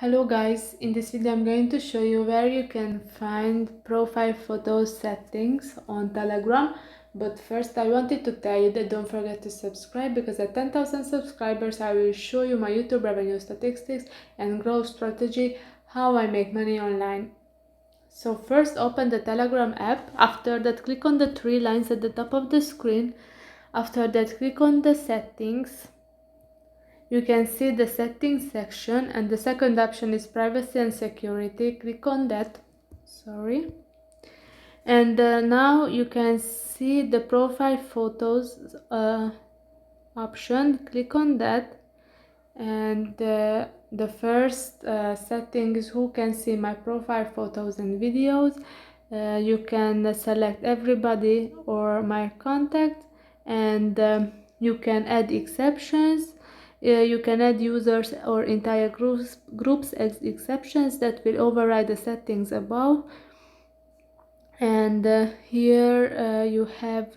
Hello guys, in this video I'm going to show you where you can find profile photo settings on Telegram. But first I wanted to tell you that don't forget to subscribe, because at 10,000 subscribers I will show you my YouTube revenue statistics and growth strategy, how I make money online. So first open the Telegram app. After that click on the three lines at the top of the screen. After that click on the settings. You can see the settings section, and the second option is privacy and security. Click on that. And now you can see the profile photos option. Click on that, and the first setting is who can see my profile photos and videos. You can select everybody or my contact, and you can add exceptions. You can add users or entire groups as exceptions that will override the settings above. And here you have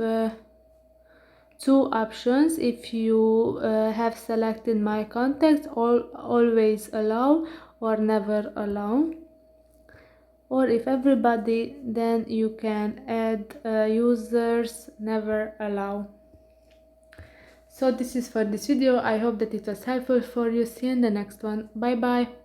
two options. If you have selected my contacts, always allow or never allow. Or if everybody, then you can add users, never allow. So this is for this video. I hope that it was helpful for you. See you in the next one. Bye bye.